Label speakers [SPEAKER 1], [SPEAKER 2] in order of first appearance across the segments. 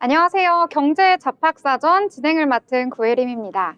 [SPEAKER 1] 안녕하세요. 경제 잡학사전 진행을 맡은 구혜림입니다.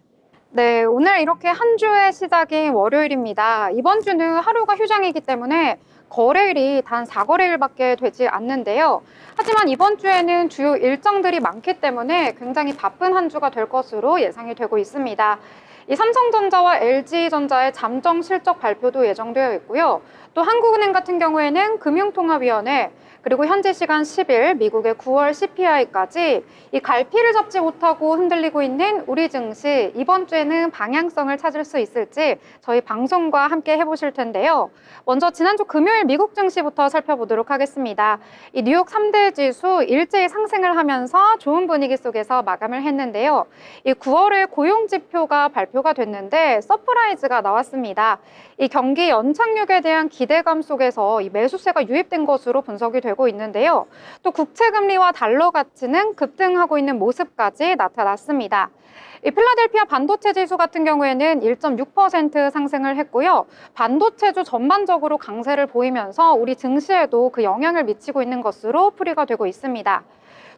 [SPEAKER 1] 네, 오늘 이렇게 한 주의 시작인 월요일입니다. 이번 주는 하루가 휴장이기 때문에 거래일이 단 4거래일밖에 되지 않는데요. 하지만 이번 주에는 주요 일정들이 많기 때문에 굉장히 바쁜 한 주가 될 것으로 예상이 되고 있습니다. 이 삼성전자와 LG전자의 잠정 실적 발표도 예정되어 있고요. 또 한국은행 같은 경우에는 금융통화위원회, 그리고 현지 시간 10일 미국의 9월 CPI까지 이 갈피를 잡지 못하고 흔들리고 있는 우리 증시, 이번 주에는 방향성을 찾을 수 있을지 저희 방송과 함께 해보실 텐데요. 먼저 지난주 금요일 미국 증시부터 살펴보도록 하겠습니다. 이 뉴욕 3대 지수 일제히 상승을 하면서 좋은 분위기 속에서 마감을 했는데요. 이 9월의 고용 지표가 발표가 됐는데 서프라이즈가 나왔습니다. 이 경기 연착륙에 대한 기대감 속에서 이 매수세가 유입된 것으로 분석이 되고 있는데요. 또 국채금리와 달러 가치는 급등하고 있는 모습까지 나타났습니다. 이 필라델피아 반도체 지수 같은 경우에는 1.6% 상승을 했고요. 반도체주 전반적으로 강세를 보이면서 우리 증시에도 그 영향을 미치고 있는 것으로 풀이가 되고 있습니다.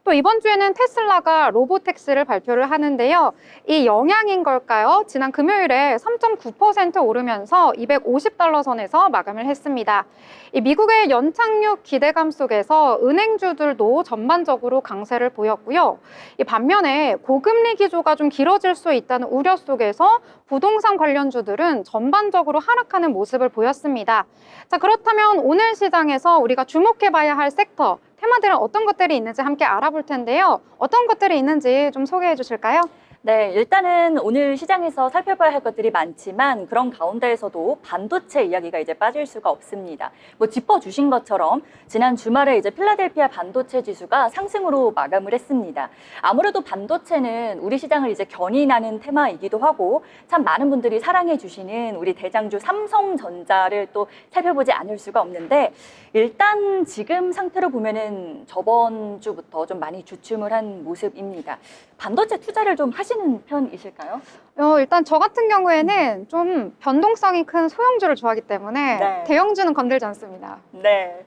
[SPEAKER 1] 또 이번 주에는 테슬라가 로보택시를 발표를 하는데요. 이 영향인 걸까요? 지난 금요일에 3.9% 오르면서 250달러 선에서 마감을 했습니다. 이 미국의 연착륙 기대감 속에서 은행주들도 전반적으로 강세를 보였고요. 이 반면에 고금리 기조가 좀 길어질 수 있다는 우려 속에서 부동산 관련주들은 전반적으로 하락하는 모습을 보였습니다. 자, 그렇다면 오늘 시장에서 우리가 주목해봐야 할 섹터, 테마들은 어떤 것들이 있는지 함께 알아볼 텐데요. 어떤 것들이 있는지 좀 소개해 주실까요?
[SPEAKER 2] 네, 일단은 오늘 시장에서 살펴봐야 할 것들이 많지만 그런 가운데에서도 반도체 이야기가 이제 빠질 수가 없습니다. 뭐 짚어주신 것처럼 지난 주말에 이제 필라델피아 반도체 지수가 상승으로 마감을 했습니다. 아무래도 반도체는 우리 시장을 이제 견인하는 테마이기도 하고 참 많은 분들이 사랑해 주시는 우리 대장주 삼성전자를 또 살펴보지 않을 수가 없는데 일단 지금 상태로 보면은 저번 주부터 좀 많이 주춤을 한 모습입니다. 반도체 투자를 좀 하시는 편이실까요?
[SPEAKER 1] 일단 저 같은 경우에는 좀 변동성이 큰 소형주를 좋아하기 때문에
[SPEAKER 2] 네.
[SPEAKER 1] 대형주는 건들지 않습니다.
[SPEAKER 2] 네.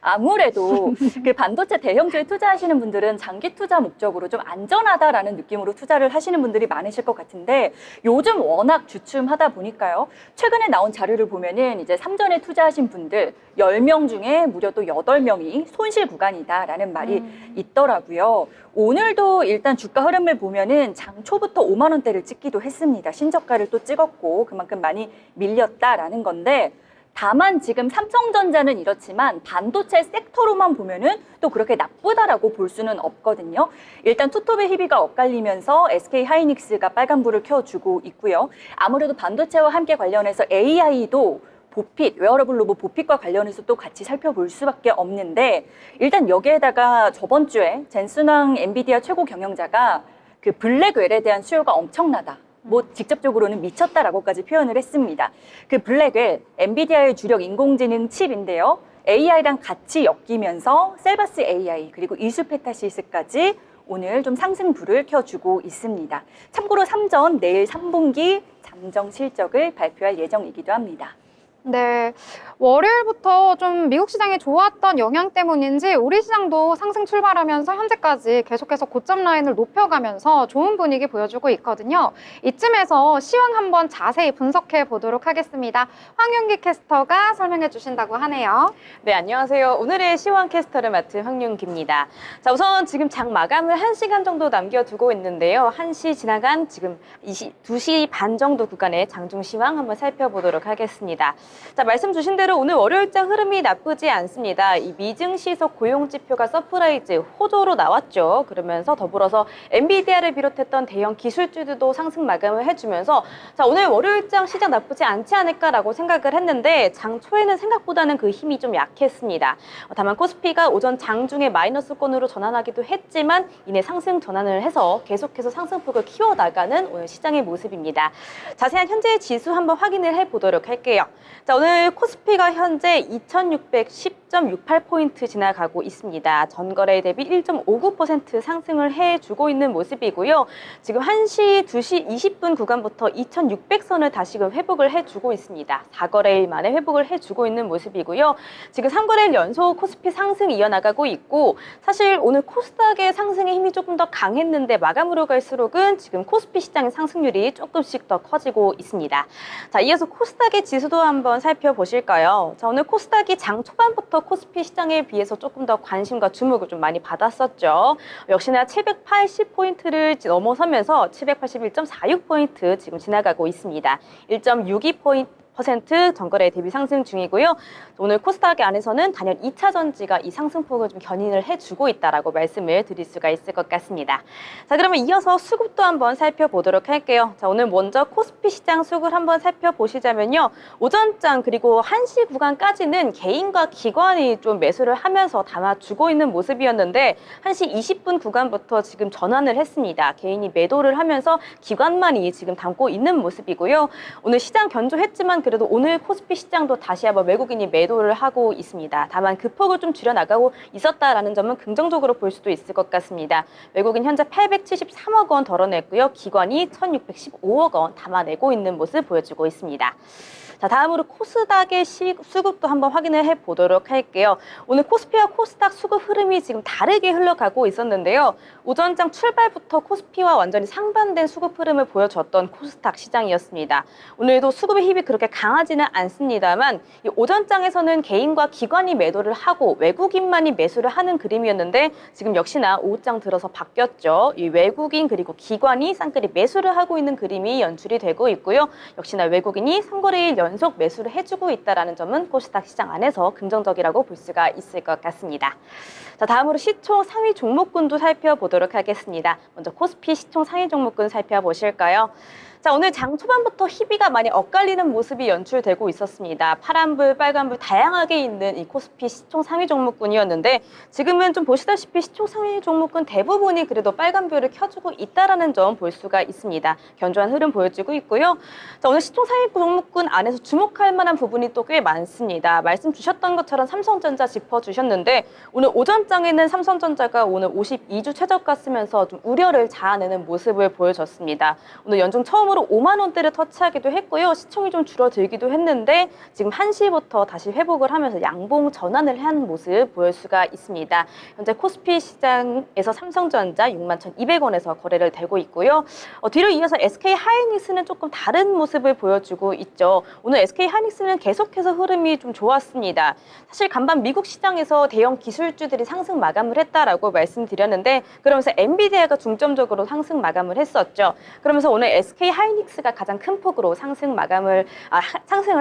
[SPEAKER 2] 아무래도 그 반도체 대형주에 투자하시는 분들은 장기 투자 목적으로 좀 안전하다라는 느낌으로 투자를 하시는 분들이 많으실 것 같은데 요즘 워낙 주춤하다 보니까요. 최근에 나온 자료를 보면은 이제 삼전에 투자하신 분들 10명 중에 무려 또 8명이 손실 구간이다라는 말이 있더라고요. 오늘도 일단 주가 흐름을 보면은 장 초부터 5만 원대를 찍기도 했습니다. 신저가를 또 찍었고 그만큼 많이 밀렸다라는 건데 다만 지금 삼성전자는 이렇지만 반도체 섹터로만 보면은 또 그렇게 나쁘다라고 볼 수는 없거든요. 일단 투톱의 희비가 엇갈리면서 SK하이닉스가 빨간불을 켜주고 있고요. 아무래도 반도체와 함께 관련해서 AI도 보핏, 웨어러블 로봇 보핏과 관련해서 또 같이 살펴볼 수밖에 없는데 일단 여기에다가 저번 주에 젠슨왕 엔비디아 최고 경영자가 그 블랙웰에 대한 수요가 엄청나다. 뭐 직접적으로는 미쳤다라고까지 표현을 했습니다. 그 블랙웰, 엔비디아의 주력 인공지능 칩인데요. AI랑 같이 엮이면서 셀바스 AI 그리고 이수페타시스까지 오늘 좀 상승불을 켜주고 있습니다. 참고로 삼전 내일 3분기 잠정 실적을 발표할 예정이기도 합니다.
[SPEAKER 1] 네, 월요일부터 좀 미국 시장이 좋았던 영향 때문인지 우리 시장도 상승 출발하면서 현재까지 계속해서 고점 라인을 높여가면서 좋은 분위기 보여주고 있거든요. 이쯤에서 시황 한번 자세히 분석해 보도록 하겠습니다. 황윤기 캐스터가 설명해 주신다고 하네요.
[SPEAKER 3] 네, 안녕하세요. 오늘의 시황 캐스터를 맡은 황윤기입니다. 자, 우선 지금 장 마감을 1시간 정도 남겨두고 있는데요. 1시 지나간 지금 2시 반 정도 구간의 장중 시황 한번 살펴보도록 하겠습니다. 자, 말씀 주신 대로 오늘 월요일장 흐름이 나쁘지 않습니다. 이 미증시석 고용지표가 서프라이즈 호조로 나왔죠. 그러면서 더불어서 엔비디아를 비롯했던 대형 기술주들도 상승 마감을 해주면서 자, 오늘 월요일장 시장 나쁘지 않지 않을까라고 생각을 했는데 장 초에는 생각보다는 그 힘이 좀 약했습니다. 다만 코스피가 오전 장중에 마이너스권으로 전환하기도 했지만 이내 상승 전환을 해서 계속해서 상승폭을 키워나가는 오늘 시장의 모습입니다. 자세한 현재의 지수 한번 확인을 해보도록 할게요. 자, 오늘 코스피가 코스피가 현재 2610.68포인트 지나가고 있습니다. 전거래 대비 1.59% 상승을 해주고 있는 모습이고요. 지금 1시, 2시 20분 구간부터 2600선을 다시금 회복을 해주고 있습니다. 4거래일 만에 회복을 해주고 있는 모습이고요. 지금 3거래일 연속 코스피 상승 이어나가고 있고 사실 오늘 코스닥의 상승의 힘이 조금 더 강했는데 마감으로 갈수록은 지금 코스피 시장의 상승률이 조금씩 더 커지고 있습니다. 자, 이어서 코스닥의 지수도 한번 살펴보실까요? 자, 오늘 코스닥이 장 초반부터 코스피 시장에 비해서 조금 더 관심과 주목을 좀 많이 받았었죠. 역시나 780포인트를 넘어서면서 781.46포인트 지금 지나가고 있습니다. 1.62% 전거래 대비 상승 중이고요. 오늘 코스닥 안에서는 단연 2차 전지가 이 상승폭을 좀 견인을 해주고 있다라고 말씀을 드릴 수가 있을 것 같습니다. 자, 그러면 이어서 수급도 한번 살펴보도록 할게요. 자, 오늘 먼저 코스피 시장 수급을 한번 살펴보시자면요. 오전장 그리고 1시 구간까지는 개인과 기관이 좀 매수를 하면서 담아주고 있는 모습이었는데 1시 20분 구간부터 지금 전환을 했습니다. 개인이 매도를 하면서 기관만이 지금 담고 있는 모습이고요. 오늘 시장 견조했지만 그래도 오늘 코스피 시장도 다시 한번 외국인이 매도를 하고 있습니다. 다만 그 폭을 좀 줄여나가고 있었다라는 점은 긍정적으로 볼 수도 있을 것 같습니다. 외국인 현재 873억 원 덜어냈고요. 기관이 1615억 원 담아내고 있는 모습 보여주고 있습니다. 자, 다음으로 코스닥의 수급도 한번 확인을 해보도록 할게요. 오늘 코스피와 코스닥 수급 흐름이 지금 다르게 흘러가고 있었는데요. 오전장 출발부터 코스피와 완전히 상반된 수급 흐름을 보여줬던 코스닥 시장이었습니다. 오늘도 수급의 힘이 그렇게 강하지는 않습니다만 이 오전장에서는 개인과 기관이 매도를 하고 외국인만이 매수를 하는 그림이었는데 지금 역시나 오후장 들어서 바뀌었죠. 이 외국인 그리고 기관이 쌍끌이 매수를 하고 있는 그림이 연출이 되고 있고요. 역시나 외국인이 3거래일 연속 매수를 해주고 있다는 점은 코스닥 시장 안에서 긍정적이라고 볼 수가 있을 것 같습니다. 자, 다음으로 시총 상위 종목군도 살펴보도록 하겠습니다. 먼저 코스피 시총 상위 종목군 살펴보실까요? 자, 오늘 장 초반부터 희비가 많이 엇갈리는 모습이 연출되고 있었습니다. 파란불, 빨간불 다양하게 있는 이 코스피 시총 상위 종목군이었는데 지금은 좀 보시다시피 시총 상위 종목군 대부분이 그래도 빨간불을 켜주고 있다는 점 볼 수가 있습니다. 견조한 흐름 보여지고 있고요. 자, 오늘 시총 상위 종목군 안에서 주목할 만한 부분이 또 꽤 많습니다. 말씀 주셨던 것처럼 삼성전자 짚어주셨는데 오늘 오전장에는 삼성전자가 오늘 52주 최저가 쓰면서 좀 우려를 자아내는 모습을 보여줬습니다. 오늘 연중 처음으로 5만 원대를 터치하기도 했고요. 시총이 좀 줄어들기도 했는데 지금 1시부터 다시 회복을 하면서 양봉 전환을 한 모습 보일 수가 있습니다. 현재 코스피 시장에서 삼성전자 61,200원에서 거래를 되고 있고요. 뒤로 이어서 SK 하이닉스는 조금 다른 모습을 보여주고 있죠. 오늘 SK 하이닉스는 계속해서 흐름이 좀 좋았습니다. 사실 간밤 미국 시장에서 대형 기술주들이 상승 마감을 했다라고 말씀드렸는데 그러면서 엔비디아가 중점적으로 상승 마감을 했었죠. 그러면서 오늘 SK 하이닉스가 가장 큰 폭으로 상승을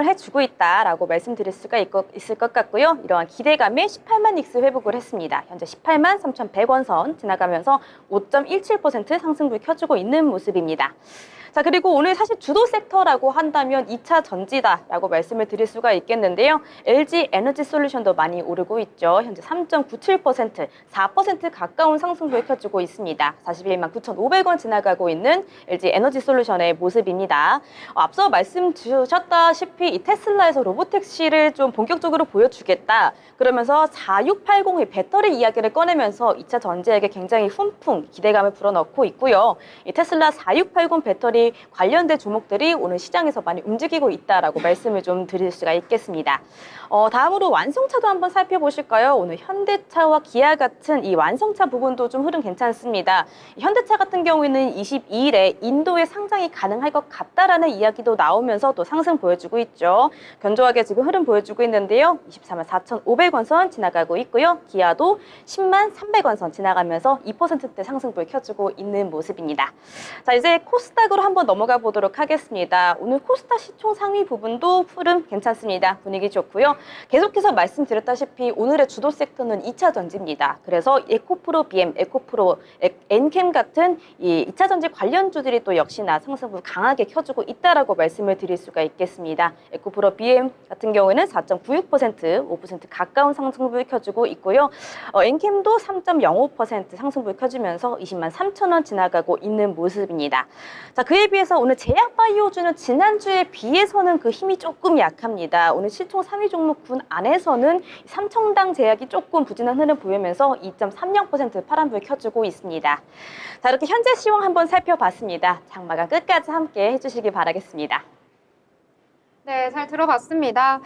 [SPEAKER 3] 해주고 있다라고 말씀드릴 수가 있을 것 같고요. 이러한 기대감에 18만 닉스 회복을 했습니다. 현재 18만 3,100원 선 지나가면서 5.17% 상승을 켜주고 있는 모습입니다. 자, 그리고 오늘 사실 주도 섹터라고 한다면 2차 전지다라고 말씀을 드릴 수가 있겠는데요. LG 에너지 솔루션도 많이 오르고 있죠. 현재 3.97%, 4% 가까운 상승을 켜주고 있습니다. 41만 9,500원 지나가고 있는 LG 에너지 솔루션의 모습입니다. 앞서 말씀 주셨다시피 이 테슬라에서 로보택시를 좀 본격적으로 보여주겠다. 그러면서 4680의 배터리 이야기를 꺼내면서 2차 전지에게 굉장히 훈풍 기대감을 불어넣고 있고요. 이 테슬라 4680 배터리 관련된 종목들이 오늘 시장에서 많이 움직이고 있다라고 말씀을 좀 드릴 수가 있겠습니다. 다음으로 완성차도 한번 살펴보실까요? 오늘 현대차와 기아 같은 이 완성차 부분도 좀 흐름 괜찮습니다. 현대차 같은 경우에는 22일에 인도에 상장이 가능할 것 같다라는 이야기도 나오면서 또 상승 보여주고 있죠. 견조하게 지금 흐름 보여주고 있는데요. 24만 4,500원 선 지나가고 있고요. 기아도 10만 300원 선 지나가면서 2%대 상승을 켜주고 있는 모습입니다. 자, 이제 코스닥으로 한번 넘어가 보도록 하겠습니다. 오늘 코스닥 시총 상위 부분도 흐름 괜찮습니다. 분위기 좋고요. 계속해서 말씀드렸다시피 오늘의 주도 섹터는 2차 전지입니다. 그래서 에코프로 BM, 에코프로, 엔캠 같은 이 2차 전지 관련주들이 또 역시나 상승을 강하게 켜주고 있다라고 말씀을 드릴 수가 있겠습니다. 에코프로 BM 같은 경우에는 4.96%, 5% 가까운 상승을 켜주고 있고요. 엔캠도 3.05% 상승을 켜주면서 20만 3천 원 지나가고 있는 모습입니다. 자, 그에 어제에 비해서 오늘 제약바이오주는 지난주에 비해서는 그 힘이 조금 약합니다. 오늘 시총 3위 종목 군 안에서는 삼청당 제약이 조금 부진한 흐름 보이면서 2.30% 파란불 켜주고 있습니다. 자, 이렇게 현재 시황 한번 살펴봤습니다. 장마감 끝까지 함께 해주시기 바라겠습니다.
[SPEAKER 1] 네, 잘 들어봤습니다.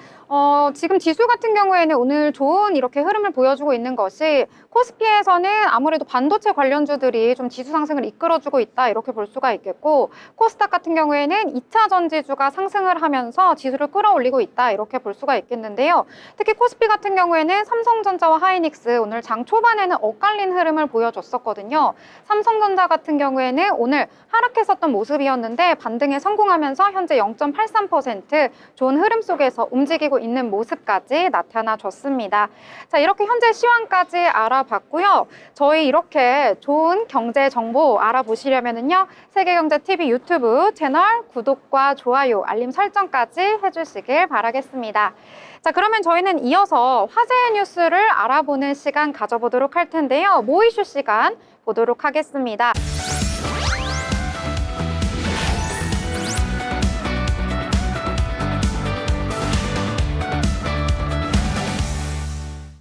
[SPEAKER 1] 지금 지수 같은 경우에는 오늘 좋은 이렇게 흐름을 보여주고 있는 것이 코스피에서는 아무래도 반도체 관련주들이 좀 지수 상승을 이끌어주고 있다 이렇게 볼 수가 있겠고 코스닥 같은 경우에는 2차 전지주가 상승을 하면서 지수를 끌어올리고 있다 이렇게 볼 수가 있겠는데요. 특히 코스피 같은 경우에는 삼성전자와 하이닉스 오늘 장 초반에는 엇갈린 흐름을 보여줬었거든요. 삼성전자 같은 경우에는 오늘 하락했었던 모습이었는데 반등에 성공하면서 현재 0.83% 좋은 흐름 속에서 움직이고 있는 모습까지 나타나줬습니다. 자, 이렇게 현재 시황까지 알아봤고요. 저희 이렇게 좋은 경제 정보 알아보시려면요. 세계경제TV 유튜브 채널 구독과 좋아요, 알림 설정까지 해주시길 바라겠습니다. 자, 그러면 저희는 이어서 화제의 뉴스를 알아보는 시간 가져보도록 할 텐데요. 모 이슈 시간 보도록 하겠습니다.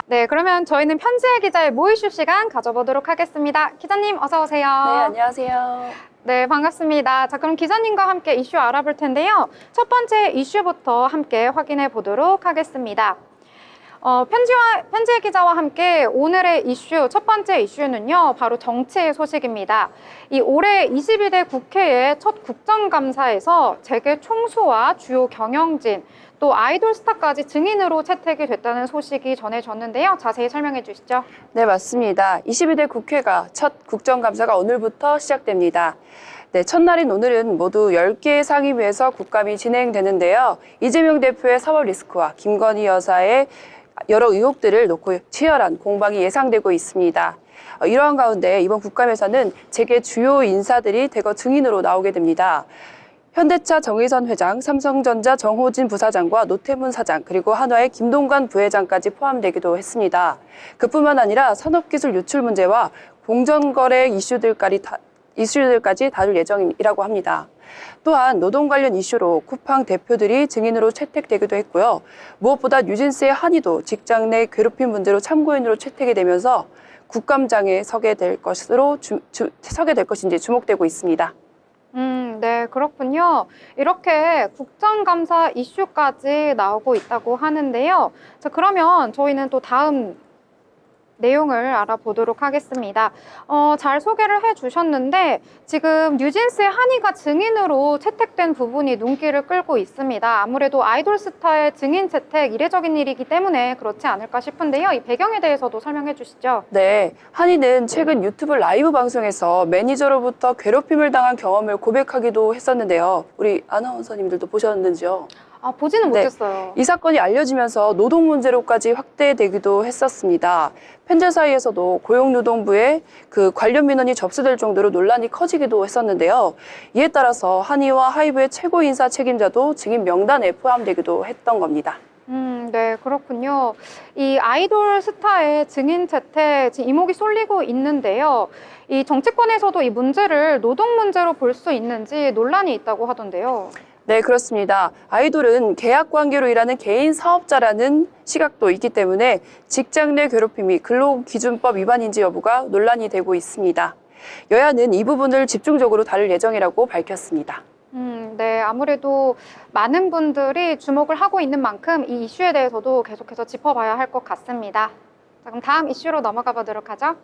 [SPEAKER 1] 네, 그러면 저희는 편지혜 기자의 모 이슈 시간 가져보도록 하겠습니다. 기자님 어서 오세요.
[SPEAKER 2] 네, 안녕하세요.
[SPEAKER 1] 네, 반갑습니다. 자, 그럼 기자님과 함께 이슈 알아볼 텐데요. 첫 번째 이슈부터 함께 확인해 보도록 하겠습니다. 편지혜 기자와 함께 오늘의 이슈, 첫 번째 이슈는요, 바로 정치 소식입니다. 이 올해 22대 국회의 첫 국정감사에서 재계 총수와 주요 경영진, 또 아이돌 스타까지 증인으로 채택이 됐다는 소식이 전해졌는데요. 자세히 설명해 주시죠.
[SPEAKER 4] 네, 맞습니다. 22대 국회가 첫 국정감사가 오늘부터 시작됩니다. 네, 첫날인 오늘은 모두 10개의 상임위에서 국감이 진행되는데요. 이재명 대표의 사법 리스크와 김건희 여사의 여러 의혹들을 놓고 치열한 공방이 예상되고 있습니다. 이러한 가운데 이번 국감에서는 재계 주요 인사들이 대거 증인으로 나오게 됩니다. 현대차 정의선 회장, 삼성전자 정호진 부사장과 노태문 사장, 그리고 한화의 김동관 부회장까지 포함되기도 했습니다. 그뿐만 아니라 산업기술 유출 문제와 공정거래 이슈들까지 다룰 예정이라고 합니다. 또한 노동 관련 이슈로 쿠팡 대표들이 증인으로 채택되기도 했고요. 무엇보다 뉴진스의 한이도 직장 내 괴롭힘 문제로 참고인으로 채택이 되면서 국감장에 서게 될 것인지 주목되고 있습니다.
[SPEAKER 1] 네, 그렇군요. 이렇게 국정감사 이슈까지 나오고 있다고 하는데요. 자, 그러면 저희는 또 다음 내용을 알아보도록 하겠습니다. 잘 소개를 해주셨는데 지금 뉴진스의 한이가 증인으로 채택된 부분이 눈길을 끌고 있습니다. 아무래도 아이돌 스타의 증인 채택 이례적인 일이기 때문에 그렇지 않을까 싶은데요. 이 배경에 대해서도 설명해 주시죠.
[SPEAKER 4] 네, 한이는 최근 유튜브 라이브 방송에서 매니저로부터 괴롭힘을 당한 경험을 고백하기도 했었는데요. 우리 아나운서님들도 보셨는지요?
[SPEAKER 1] 보지는
[SPEAKER 4] 네.
[SPEAKER 1] 못했어요.
[SPEAKER 4] 이 사건이 알려지면서 노동 문제로까지 확대되기도 했었습니다. 팬들 사이에서도 고용노동부에 그 관련 민원이 접수될 정도로 논란이 커지기도 했었는데요. 이에 따라서 한이와 하이브의 최고 인사 책임자도 증인 명단에 포함되기도 했던 겁니다.
[SPEAKER 1] 네, 그렇군요. 이 아이돌 스타의 증인 채택, 지금 이목이 쏠리고 있는데요. 이 정치권에서도 이 문제를 노동 문제로 볼 수 있는지 논란이 있다고 하던데요.
[SPEAKER 4] 네, 그렇습니다. 아이돌은 계약 관계로 일하는 개인 사업자라는 시각도 있기 때문에 직장 내 괴롭힘이 근로기준법 위반인지 여부가 논란이 되고 있습니다. 여야는 이 부분을 집중적으로 다룰 예정이라고 밝혔습니다.
[SPEAKER 1] 네, 아무래도 많은 분들이 주목을 하고 있는 만큼 이 이슈에 대해서도 계속해서 짚어봐야 할 것 같습니다. 자, 그럼 다음 이슈로 넘어가 보도록 하죠.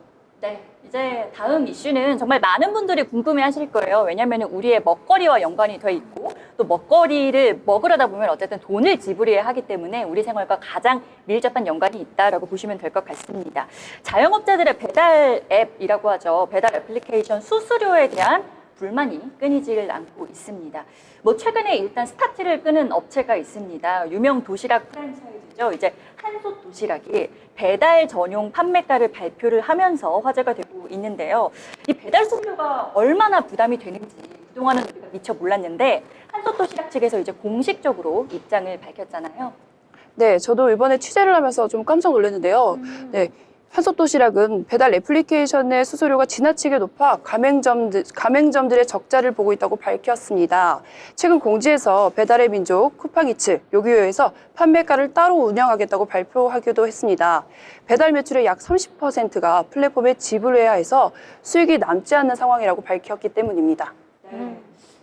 [SPEAKER 2] 네, 이제 다음 이슈는 정말 많은 분들이 궁금해 하실 거예요. 왜냐하면 우리의 먹거리와 연관이 돼 있고 또 먹거리를 먹으려다 보면 어쨌든 돈을 지불해야 하기 때문에 우리 생활과 가장 밀접한 연관이 있다라고 보시면 될 것 같습니다. 자영업자들의 배달 앱이라고 하죠. 배달 애플리케이션 수수료에 대한 불만이 끊이질 않고 있습니다. 최근에 일단 스타트를 끄는 업체가 있습니다. 유명 도시락 프랜차이즈죠. 이제 한솥 도시락이 배달 전용 판매가를 발표를 하면서 화제가 되고 있는데요. 이 배달 수수료가 얼마나 부담이 되는지 그동안은 우리가 미처 몰랐는데 한솥 도시락 측에서 이제 공식적으로 입장을 밝혔잖아요.
[SPEAKER 4] 네, 저도 이번에 취재를 하면서 좀 깜짝 놀랐는데요. 네, 한솥도시락은 배달 애플리케이션의 수수료가 지나치게 높아 가맹점들의 적자를 보고 있다고 밝혔습니다. 최근 공지에서 배달의 민족, 쿠팡이츠, 요기요에서 판매가를 따로 운영하겠다고 발표하기도 했습니다. 배달 매출의 약 30%가 플랫폼에 지불해야 해서 수익이 남지 않는 상황이라고 밝혔기 때문입니다.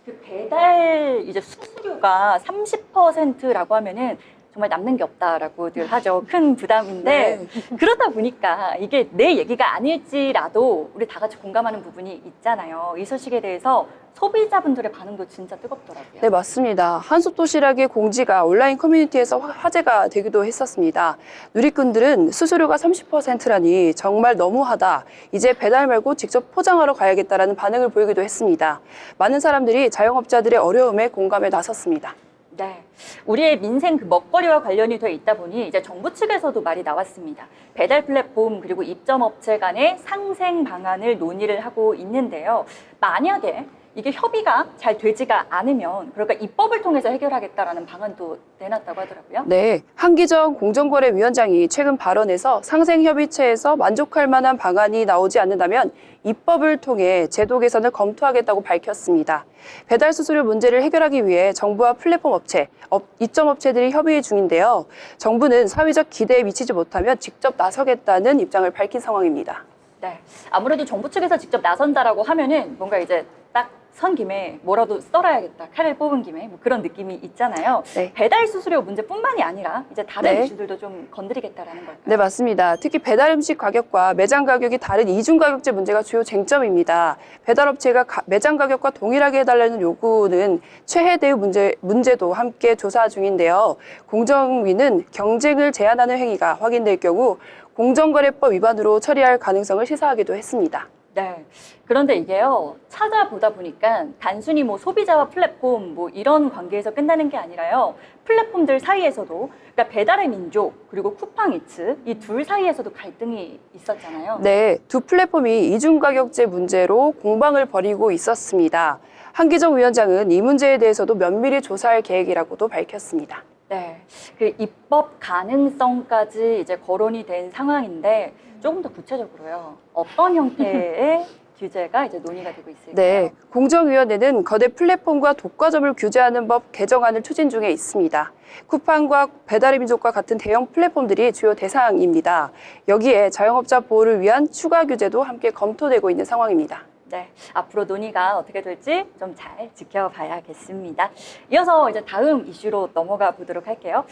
[SPEAKER 2] 그 배달 이제 수수료가 30%라고 하면은 정말 남는 게 없다라고들 하죠. 큰 부담인데 그러다 보니까 이게 내 얘기가 아닐지라도 우리 다 같이 공감하는 부분이 있잖아요. 이 소식에 대해서 소비자분들의 반응도 진짜 뜨겁더라고요.
[SPEAKER 4] 네, 맞습니다. 한솥도시락의 공지가 온라인 커뮤니티에서 화제가 되기도 했었습니다. 누리꾼들은 수수료가 30%라니 정말 너무하다. 이제 배달 말고 직접 포장하러 가야겠다라는 반응을 보이기도 했습니다. 많은 사람들이 자영업자들의 어려움에 공감에 나섰습니다.
[SPEAKER 2] 네, 우리의 민생 그 먹거리와 관련이 돼 있다 보니 이제 정부 측에서도 말이 나왔습니다. 배달 플랫폼 그리고 입점업체 간의 상생 방안을 논의를 하고 있는데요. 만약에 이게 협의가 잘 되지가 않으면 그러니까 입법을 통해서 해결하겠다라는 방안도 내놨다고 하더라고요.
[SPEAKER 4] 네, 한기정 공정거래위원장이 최근 발언에서 상생협의체에서 만족할 만한 방안이 나오지 않는다면 입법을 통해 제도 개선을 검토하겠다고 밝혔습니다. 배달 수수료 문제를 해결하기 위해 정부와 플랫폼 업체, 입점업체들이 협의 중인데요. 정부는 사회적 기대에 미치지 못하면 직접 나서겠다는 입장을 밝힌 상황입니다.
[SPEAKER 2] 네, 아무래도 정부 측에서 직접 나선다라고 하면은 뭔가 이제 딱 선 김에 뭐라도 썰어야겠다, 칼을 뽑은 김에 뭐 그런 느낌이 있잖아요.
[SPEAKER 4] 네.
[SPEAKER 2] 배달 수수료 문제뿐만이 아니라 이제 다른
[SPEAKER 4] 네.
[SPEAKER 2] 이슈들도 좀 건드리겠다라는 걸까요?
[SPEAKER 4] 네, 맞습니다. 특히 배달 음식 가격과 매장 가격이 다른 이중 가격제 문제가 주요 쟁점입니다. 배달업체가 매장 가격과 동일하게 해달라는 요구는 최해 대우 문제도 함께 조사 중인데요. 공정위는 경쟁을 제한하는 행위가 확인될 경우 공정거래법 위반으로 처리할 가능성을 시사하기도 했습니다.
[SPEAKER 2] 네. 그런데 이게요, 찾아보다 보니까 단순히 뭐 소비자와 플랫폼 뭐 이런 관계에서 끝나는 게 아니라요, 플랫폼들 사이에서도, 그러니까 배달의 민족 그리고 쿠팡이츠 이 둘 사이에서도 갈등이 있었잖아요.
[SPEAKER 4] 네, 두 플랫폼이 이중가격제 문제로 공방을 벌이고 있었습니다. 한기정 위원장은 이 문제에 대해서도 면밀히 조사할 계획이라고도 밝혔습니다.
[SPEAKER 2] 네. 그 입법 가능성까지 이제 거론이 된 상황인데 조금 더 구체적으로요, 어떤 형태의 규제가 이제 논의가 되고 있을까요?
[SPEAKER 4] 네, 공정위원회는 거대 플랫폼과 독과점을 규제하는 법 개정안을 추진 중에 있습니다. 쿠팡과 배달의 민족과 같은 대형 플랫폼들이 주요 대상입니다. 여기에 자영업자 보호를 위한 추가 규제도 함께 검토되고 있는 상황입니다.
[SPEAKER 2] 네, 앞으로 논의가 어떻게 될지 좀 잘 지켜봐야겠습니다. 이어서 이제 다음 이슈로 넘어가 보도록 할게요.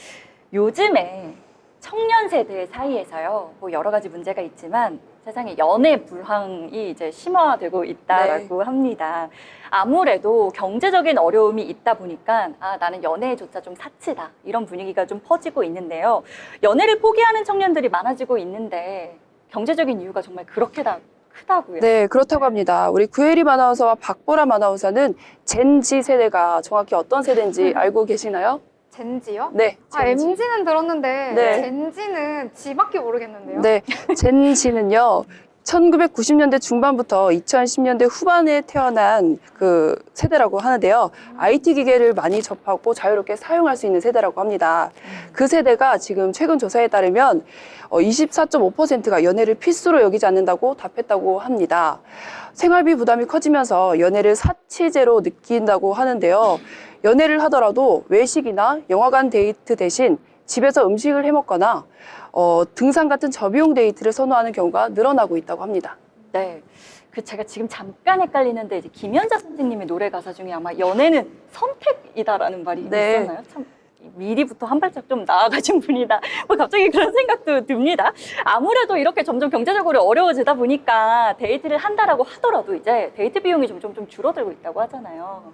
[SPEAKER 2] 요즘에 청년 세대 사이에서요, 뭐 여러 가지 문제가 있지만 세상에 연애 불황이 이제 심화되고 있다라고 합니다. 아무래도 경제적인 어려움이 있다 보니까 나는 연애조차 좀 사치다, 이런 분위기가 좀 퍼지고 있는데요. 연애를 포기하는 청년들이 많아지고 있는데 경제적인 이유가 정말 그렇게 다 크다고요?
[SPEAKER 4] 네, 그렇다고 합니다. 우리 구혜림 아나운서와 박보람 아나운서는 젠지 세대가 정확히 어떤 세대인지 알고 계시나요?
[SPEAKER 1] 젠지요?
[SPEAKER 4] 네, 젠지.
[SPEAKER 1] MZ는 들었는데
[SPEAKER 4] 네.
[SPEAKER 1] 젠지는 지밖에 모르겠는데요.
[SPEAKER 4] 네, 젠지는요, 1990년대 중반부터 2010년대 후반에 태어난 그 세대라고 하는데요. IT 기계를 많이 접하고 자유롭게 사용할 수 있는 세대라고 합니다. 그 세대가 지금 최근 조사에 따르면 24.5%가 연애를 필수로 여기지 않는다고 답했다고 합니다. 생활비 부담이 커지면서 연애를 사치제로 느낀다고 하는데요. 연애를 하더라도 외식이나 영화관 데이트 대신 집에서 음식을 해 먹거나 등산 같은 저비용 데이트를 선호하는 경우가 늘어나고 있다고 합니다.
[SPEAKER 2] 네. 그 제가 지금 잠깐 헷갈리는데 이제 김연자 선생님의 노래 가사 중에 아마 연애는 선택이다라는 말이
[SPEAKER 4] 네.
[SPEAKER 2] 있었나요? 참 미리부터 한 발짝 좀 나아가신 분이다. 뭐 갑자기 그런 생각도 듭니다. 아무래도 이렇게 점점 경제적으로 어려워지다 보니까 데이트를 한다라고 하더라도 이제 데이트 비용이 좀 줄어들고 있다고 하잖아요.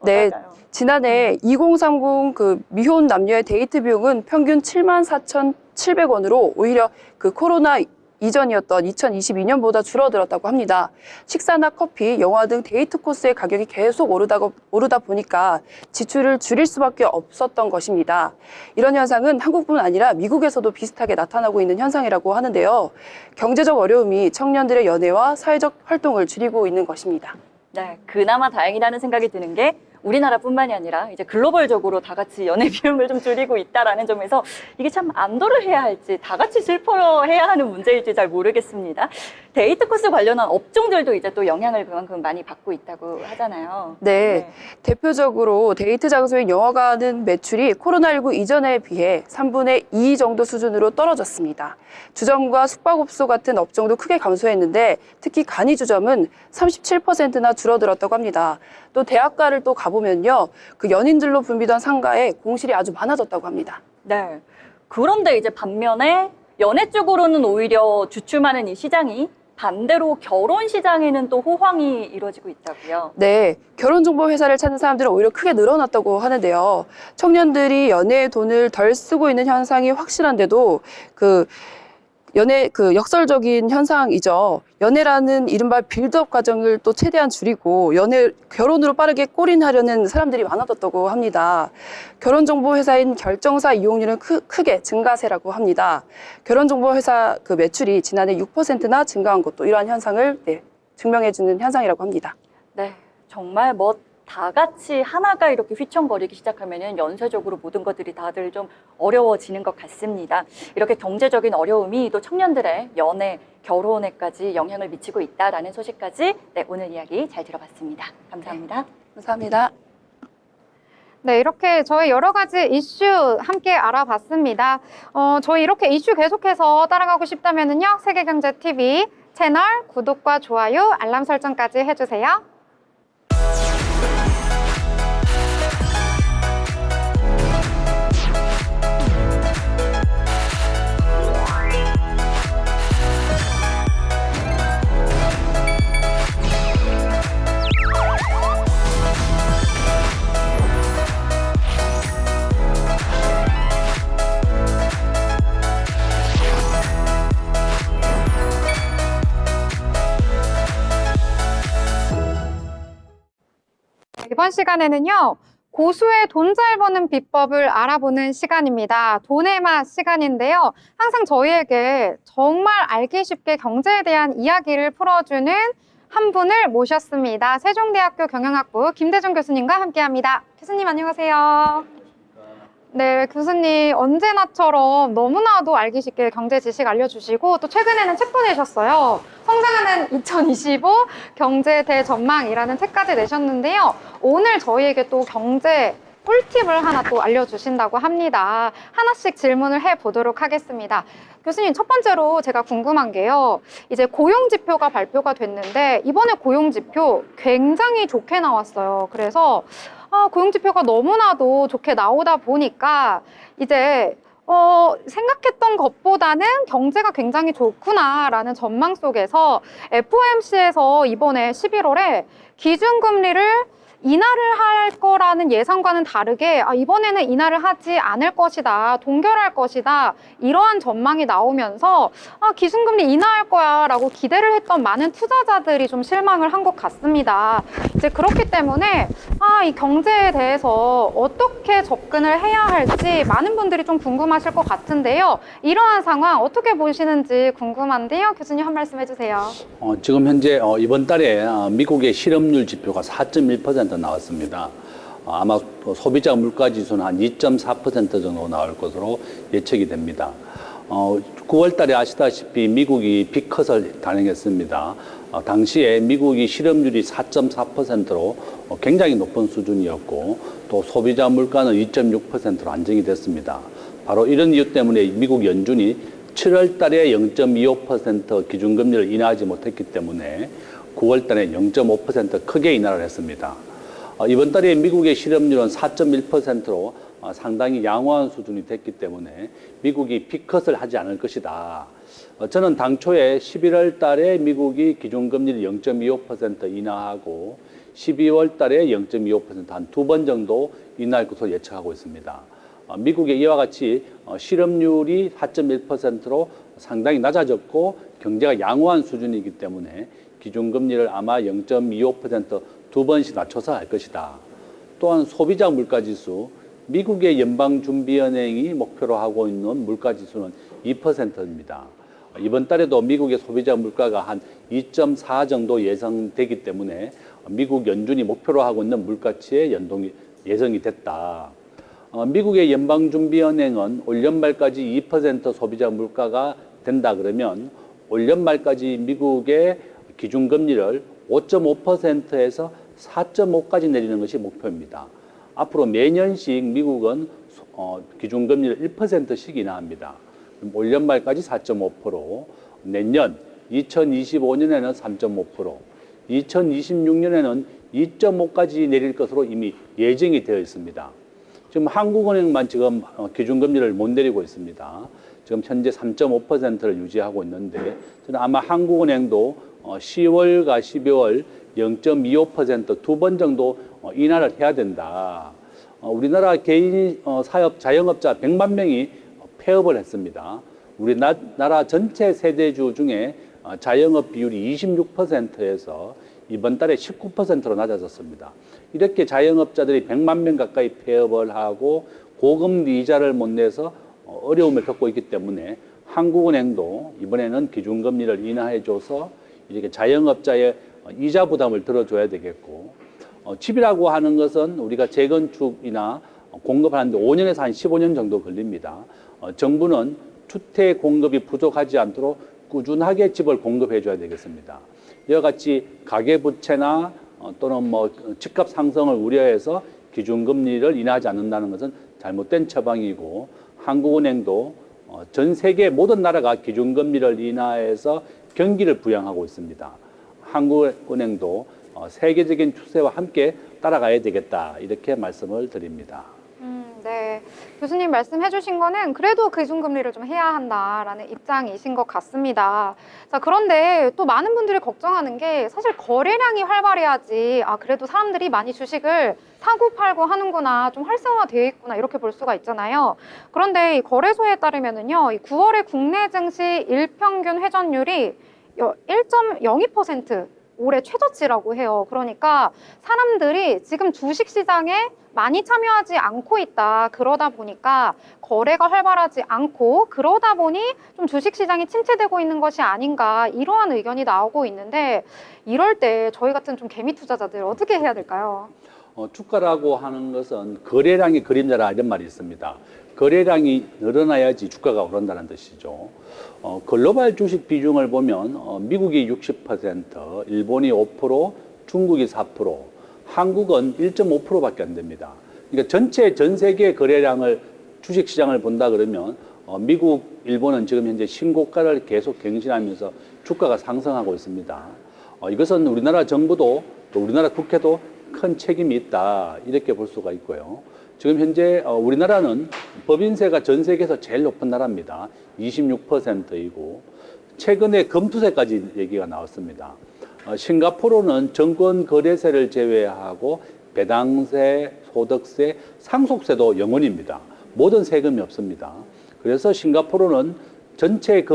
[SPEAKER 4] 네,
[SPEAKER 2] 어떨까요?
[SPEAKER 4] 지난해 2030 그 미혼 남녀의 데이트 비용은 평균 74,700원으로 오히려 그 코로나 이전이었던 2022년보다 줄어들었다고 합니다. 식사나 커피, 영화 등 데이트 코스의 가격이 계속 오르다 보니까 지출을 줄일 수밖에 없었던 것입니다. 이런 현상은 한국뿐 아니라 미국에서도 비슷하게 나타나고 있는 현상이라고 하는데요. 경제적 어려움이 청년들의 연애와 사회적 활동을 줄이고 있는 것입니다.
[SPEAKER 2] 네, 그나마 다행이라는 생각이 드는 게 우리나라뿐만이 아니라 이제 글로벌적으로 다 같이 연애 비용을 좀 줄이고 있다라는 점에서 이게 참 안도를 해야 할지 다 같이 슬퍼해야 하는 문제일지 잘 모르겠습니다. 데이트 코스 관련한 업종들도 이제 또 영향을 그만큼 많이 받고 있다고 하잖아요.
[SPEAKER 4] 네, 대표적으로 데이트 장소인 영화관은 매출이 코로나19 이전에 비해 3분의 2 정도 수준으로 떨어졌습니다. 주점과 숙박업소 같은 업종도 크게 감소했는데 특히 간이주점은 37%나 줄어들었다고 합니다. 또 대학가를 또 가보면요, 그 연인들로 붐비던 상가에 공실이 아주 많아졌다고 합니다.
[SPEAKER 2] 네. 그런데 이제 반면에 연애 쪽으로는 오히려 주춤하는 이 시장이 반대로 결혼 시장에는 또 호황이 이루어지고 있다고요.
[SPEAKER 4] 네, 결혼정보회사를 찾는 사람들은 오히려 크게 늘어났다고 하는데요. 청년들이 연애에 돈을 덜 쓰고 있는 현상이 확실한데도 역설적인 현상이죠. 연애라는 이른바 빌드업 과정을 또 최대한 줄이고 결혼으로 빠르게 골인하려는 사람들이 많아졌다고 합니다. 결혼정보회사인 결정사 이용률은 크게 증가세라고 합니다. 결혼정보회사 그 매출이 지난해 6%나 증가한 것도 이러한 현상을 증명해주는 현상이라고 합니다.
[SPEAKER 2] 네, 정말 다 같이 하나가 이렇게 휘청거리기 시작하면은 연쇄적으로 모든 것들이 다들 좀 어려워지는 것 같습니다. 이렇게 경제적인 어려움이 또 청년들의 연애, 결혼에까지 영향을 미치고 있다라는 소식까지 오늘 이야기 잘 들어봤습니다. 감사합니다.
[SPEAKER 4] 감사합니다.
[SPEAKER 1] 네, 이렇게 저희 여러 가지 이슈 함께 알아봤습니다. 저희 이렇게 이슈 계속해서 따라가고 싶다면요, 세계경제TV 채널 구독과 좋아요, 알람 설정까지 해주세요. 이번 시간에는요, 고수의 돈 잘 버는 비법을 알아보는 시간입니다. 돈의 맛 시간인데요. 항상 저희에게 정말 알기 쉽게 경제에 대한 이야기를 풀어주는 한 분을 모셨습니다. 세종대학교 경영학부 김대중 교수님과 함께합니다. 교수님 안녕하세요. 네, 교수님 언제나처럼 너무나도 알기 쉽게 경제 지식 알려주시고 또 최근에는 책도 내셨어요. 성장하는 2025 경제 대전망이라는 책까지 내셨는데요. 오늘 저희에게 또 경제 꿀팁을 하나 또 알려주신다고 합니다. 하나씩 질문을 해보도록 하겠습니다. 교수님, 첫 번째로 제가 궁금한 게요. 이제 고용지표가 발표가 됐는데 이번에 고용지표 굉장히 좋게 나왔어요. 그래서 고용지표가 너무나도 좋게 나오다 보니까 이제 생각했던 것보다는 경제가 굉장히 좋구나라는 전망 속에서 FOMC에서 이번에 11월에 기준금리를 인하를 할 거라는 예상과는 다르게 이번에는 인하를 하지 않을 것이다, 동결할 것이다, 이러한 전망이 나오면서 기준금리 인하할 거야 라고 기대를 했던 많은 투자자들이 좀 실망을 한 것 같습니다. 이제 그렇기 때문에 이 경제에 대해서 어떻게 접근을 해야 할지 많은 분들이 좀 궁금하실 것 같은데요. 이러한 상황 어떻게 보시는지 궁금한데요. 교수님 한 말씀 해주세요.
[SPEAKER 5] 지금 현재 이번 달에 미국의 실업률 지표가 4.1% 나왔습니다. 아마 소비자 물가지수는 한 2.4% 정도 나올 것으로 예측이 됩니다. 9월 달에 아시다시피 미국이 빅컷을 단행했습니다. 당시에 미국이 실업률이 4.4%로 굉장히 높은 수준이었고 또 소비자 물가는 2.6%로 안정이 됐습니다. 바로 이런 이유 때문에 미국 연준이 7월 달에 0.25% 기준금리를 인하하지 못했기 때문에 9월 달에 0.5% 크게 인하를 했습니다. 이번 달에 미국의 실업률은 4.1%로 상당히 양호한 수준이 됐기 때문에 미국이 빅컷을 하지 않을 것이다. 저는 당초에 11월 달에 미국이 기준금리를 0.25% 인하하고 12월 달에 0.25% 한 2번 정도 인하할 것으로 예측하고 있습니다. 미국의 이와 같이 실업률이 4.1%로 상당히 낮아졌고 경제가 양호한 수준이기 때문에 기준금리를 아마 0.25% 2번씩 낮춰서 할 것이다. 또한 소비자 물가지수, 미국의 연방준비은행이 목표로 하고 있는 물가지수는 2%입니다. 이번 달에도 미국의 소비자 물가가 한 2.4 정도 예상되기 때문에 미국 연준이 목표로 하고 있는 물가치의 연동이 예정이 됐다. 미국의 연방준비은행은 올 연말까지 2% 소비자 물가가 된다 그러면 올 연말까지 미국의 기준금리를 5.5%에서 4.5까지 내리는 것이 목표입니다. 앞으로 매년씩 미국은 기준금리를 1%씩 인하합니다. 올 연말까지 4.5%, 내년 2025년에는 3.5%, 2026년에는 2.5까지 내릴 것으로 이미 예정이 되어 있습니다. 지금 한국은행만 지금 기준금리를 못 내리고 있습니다. 지금 현재 3.5%를 유지하고 있는데 저는 아마 한국은행도 10월과 12월 0.25% 두 번 정도 인하를 해야 된다. 우리나라 개인 사업 자영업자 100만 명이 폐업을 했습니다. 우리나라 전체 세대주 중에 자영업 비율이 26%에서 이번 달에 19%로 낮아졌습니다. 이렇게 자영업자들이 100만 명 가까이 폐업을 하고 고금리 이자를 못 내서 어려움을 겪고 있기 때문에 한국은행도 이번에는 기준금리를 인하해줘서 이렇게 자영업자의 이자 부담을 들어줘야 되겠고, 집이라고 하는 것은 우리가 재건축이나 공급을 하는데 5년에서 한 15년 정도 걸립니다. 정부는 주택 공급이 부족하지 않도록 꾸준하게 집을 공급해 줘야 되겠습니다. 이와 같이 가계부채나 또는 집값 상승을 우려해서 기준금리를 인하하지 않는다는 것은 잘못된 처방이고, 한국은행도 전 세계 모든 나라가 기준금리를 인하해서 경기를 부양하고 있습니다. 한국은행도 세계적인 추세와 함께 따라가야 되겠다, 이렇게 말씀을 드립니다.
[SPEAKER 1] 네. 교수님 말씀해 주신 거는 그래도 기준금리를 좀 해야 한다라는 입장이신 것 같습니다. 자, 그런데 또 많은 분들이 걱정하는 게 사실 거래량이 활발해야지, 그래도 사람들이 많이 주식을 사고 팔고 하는구나, 좀 활성화되어 있구나, 이렇게 볼 수가 있잖아요. 그런데 이 거래소에 따르면은요, 이 9월에 국내 증시 일평균 회전율이 1.02% 올해 최저치라고 해요. 그러니까 사람들이 지금 주식 시장에 많이 참여하지 않고 있다. 그러다 보니까 거래가 활발하지 않고, 그러다 보니 좀 주식 시장이 침체되고 있는 것이 아닌가, 이러한 의견이 나오고 있는데, 이럴 때 저희 같은 좀 개미 투자자들 어떻게 해야 될까요?
[SPEAKER 5] 주가라고 하는 것은 거래량이 그림자라, 이런 말이 있습니다. 거래량이 늘어나야지 주가가 오른다는 뜻이죠. 글로벌 주식 비중을 보면 미국이 60%, 일본이 5%, 중국이 4%, 한국은 1.5%밖에 안 됩니다. 그러니까 전체 전 세계 거래량을, 주식 시장을 본다 그러면 미국, 일본은 지금 현재 신고가를 계속 갱신하면서 주가가 상승하고 있습니다. 이것은 우리나라 정부도 또 우리나라 국회도 큰 책임이 있다, 이렇게 볼 수가 있고요. 지금 현재 우리나라는 법인세가 전 세계에서 제일 높은 나라입니다. 26%이고 최근에 검투세까지 얘기가 나왔습니다. 싱가포르는 정권거래세를 제외하고 배당세, 소득세, 상속세도 0원입니다. 모든 세금이 없습니다. 그래서 싱가포르는 전체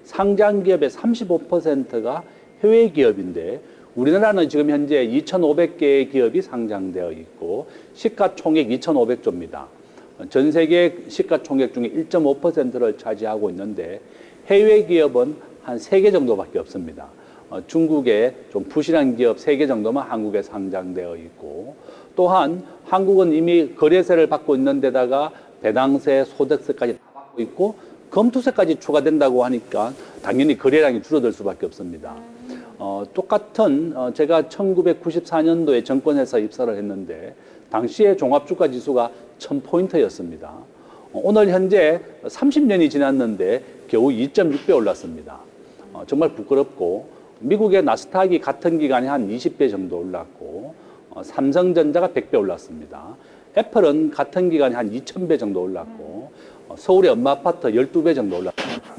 [SPEAKER 5] 상장 기업의 35%가 해외 기업인데, 우리나라는 지금 현재 2,500개의 기업이 상장되어 있고 시가총액 2,500조입니다. 전 세계 시가총액 중에 1.5%를 차지하고 있는데 해외 기업은 한 3개 정도밖에 없습니다. 중국의 좀 부실한 기업 3개 정도만 한국에 상장되어 있고, 또한 한국은 이미 거래세를 받고 있는 데다가 배당세, 소득세까지 다 받고 있고 검투세까지 추가된다고 하니까 당연히 거래량이 줄어들 수밖에 없습니다. 똑같은 제가 1994년도에 정권회사 입사를 했는데 당시에 종합주가지수가 1000포인트였습니다. 오늘 현재 30년이 지났는데 겨우 2.6배 올랐습니다. 정말 부끄럽고, 미국의 나스닥이 같은 기간에 한 20배 정도 올랐고, 삼성전자가 100배 올랐습니다. 애플은 같은 기간에 한 2000배 정도 올랐고, 서울의 엄마 아파트 12배 정도 올랐습니다.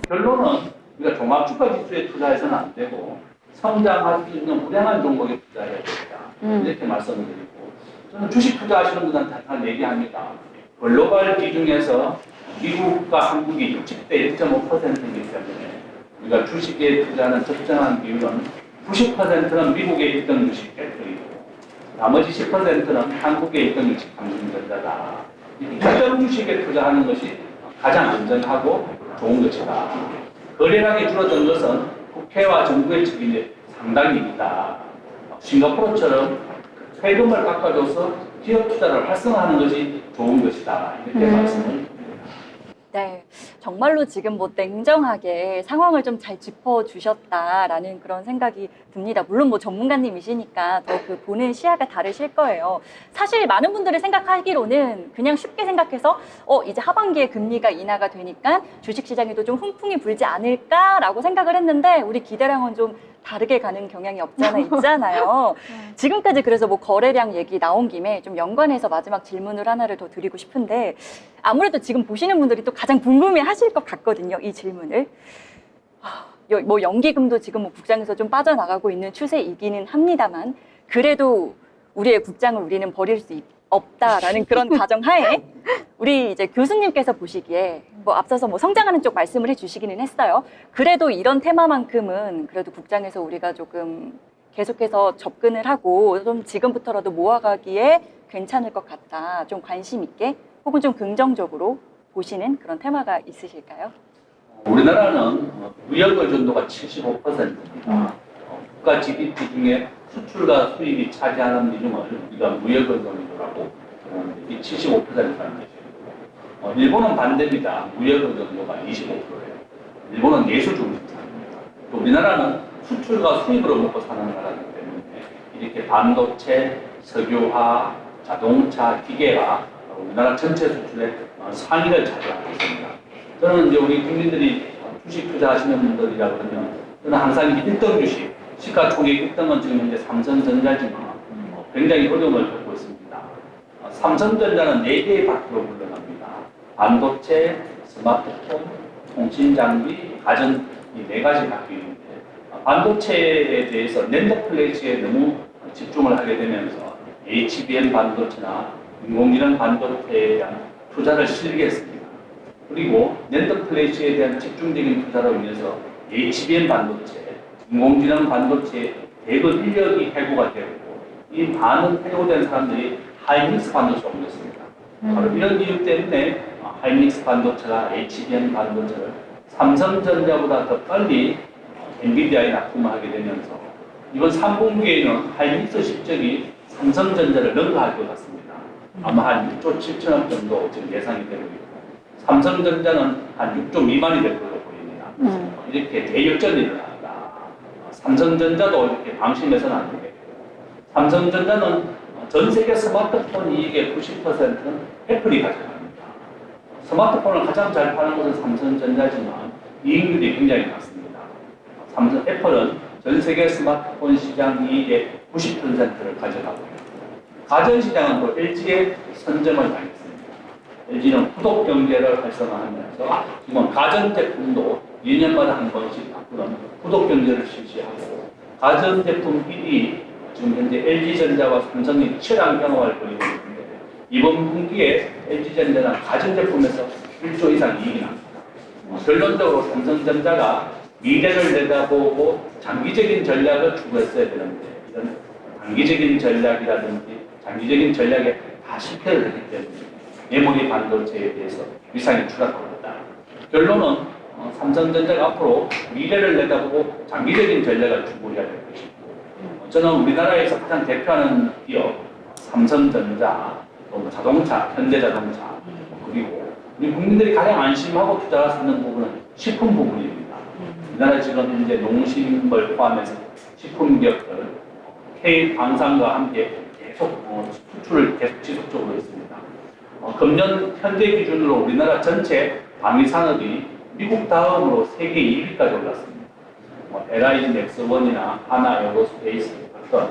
[SPEAKER 5] 결론은 우리가 종합주가지수에 투자해서는 안 되고 성장할 수 있는 우량한 종목에 투자해야 된다, 이렇게 말씀을 드리고, 저는 주식 투자하시는 분들한테 한 얘기합니다. 글로벌 비중에서 미국과 한국이 60대 1.5%이기 때문에 우리가 주식에 투자하는 적정한 비율은 90%는 미국의 1등 주식 배터리고 나머지 10%는 한국의 1등 주식 삼성전자다. 일등 주식에 투자하는 것이 가장 안전하고 좋은 것이다. 거래량이 줄어든 것은 국회와 정부의 책임이 상당히 있다. 싱가포르처럼 세금을 깎아줘서 기업 투자를 활성화하는 것이 좋은 것이다. 이렇게 말씀을 드립니다.
[SPEAKER 2] 네, 정말로 지금 뭐 냉정하게 상황을 좀 잘 짚어주셨다라는 그런 생각이 듭니다. 물론 뭐 전문가님이시니까 더 그 보는 시야가 다르실 거예요. 사실 많은 분들이 생각하기로는 그냥 쉽게 생각해서 이제 하반기에 금리가 인하가 되니까 주식시장에도 좀 훈풍이 불지 않을까라고 생각을 했는데 우리 기대랑은 좀 다르게 가는 경향이 없잖아 있잖아요. 지금까지 그래서 뭐 거래량 얘기 나온 김에 좀 연관해서 마지막 질문을 하나를 더 드리고 싶은데 아무래도 지금 보시는 분들이 또 가장 궁금해 하실 것 같거든요. 이 질문을. 뭐 연기금도 지금 뭐 국장에서 좀 빠져나가고 있는 추세이기는 합니다만 그래도 우리의 국장을 우리는 버릴 수 없다라는 그런 가정하에 우리 이제 교수님께서 보시기에 뭐 앞서서 뭐 성장하는 쪽 말씀을 해주시기는 했어요. 그래도 이런 테마만큼은 그래도 국장에서 우리가 조금 계속해서 접근을 하고 좀 지금부터라도 모아가기에 괜찮을 것 같다. 좀 관심 있게 혹은 좀 긍정적으로 보시는 그런 테마가 있으실까요?
[SPEAKER 5] 우리나라는 무역 의존도가 75%입니다. 국가 GDP 중에 수출과 수입이 차지하는 비중을 우리가 무역 의존도라고 이 75%라는 것이고 일본은 반대입니다. 무역 의존도가 25%예요. 일본은 내수 중심사입니다. 또 우리나라는 수출과 수입으로 먹고 사는 나라이기 때문에 이렇게 반도체, 석유화, 자동차, 기계가 우리나라 전체 수출의 상위를 차지하고 있습니다. 저는 이제 우리 국민들이 주식 투자하시는 분들이라 그러면 저는 항상 1등 주식, 시가총액 1등은 지금 현재 삼성전자지만 굉장히 어려움을 겪고 있습니다. 삼성전자는 4개의 파트로 물러납니다. 반도체, 스마트폰, 통신장비, 가전 이 4가지 파트인데 반도체에 대해서 낸더 플래시에 너무 집중을 하게 되면서 HBM 반도체나 인공지능 반도체에 대한 투자를 실게 했습니다. 그리고 낸더 플래시에 대한 집중적인 투자로 인해서 HBM 반도체, 인공지능 반도체에 대거 인력이 해고가 되고 이 많은 해고된 사람들이 하이닉스 반도체가 올렸습니다. 바로 이런 이유 때문에 하이닉스 반도체가 HBM 반도체를 삼성전자보다 더 빨리 엔비디아에 납품을 하게 되면서 이번 3분기에는 하이닉스 실적이 삼성전자를 능가할 것 같습니다. 아마 한 6조 7천억 정도 지금 예상이 되고 있고 삼성전자는 한 6조 미만이 될 걸로 보입니다. 이렇게 대역전이 일어난다. 삼성전자도 이렇게 방심해서는 안 되겠고 삼성전자는 전 세계 스마트폰 이익의 90%는 애플이 가져갑니다. 스마트폰을 가장 잘 파는 것은 삼성전자지만 이익률이 굉장히 낮습니다. 애플은 전 세계 스마트폰 시장 이익의 90%를 가져가고 있고 가전시장은 또 LG에 선점을 당했습니다. LG는 구독 경제를 활성화하면서 지금 가전제품도 2년마다 한 번씩 바꾸는 구독 경제를 실시하고 가전제품 1위 지금 현재 LG전자와 삼성이 치열한 경험을 벌이고 있는데 이번 분기에 LG전자는 가전제품에서 1조 이상 이익이 납니다. 결론적으로 삼성전자가 미래를 내다보고 장기적인 전략을 추구했어야 되는데 이런 단기적인 전략이라든지 장기적인 전략에 다 실패를 했기 때문에 메모리 반도체에 대해서 위상이 추락하고 있다. 결론은 삼성전자가 앞으로 미래를 내다보고 장기적인 전략을 추구해야 될 것이고 저는 우리나라에서 가장 대표하는 기업 삼성전자, 또 자동차, 현대자동차 그리고 우리 국민들이 가장 안심하고 투자할 수 있는 부분은 식품 부분입니다. 우리나라 지금 현재 농심을 포함해서 식품 기업들 K방산과 함께 계속 수출을 계속 지속적으로 했습니다. 금년 현재 기준으로 우리나라 전체 방위산업이 미국 다음으로 세계 2위까지 올랐습니다. LIG 넥스원이나 하나 에어로스페이스 같은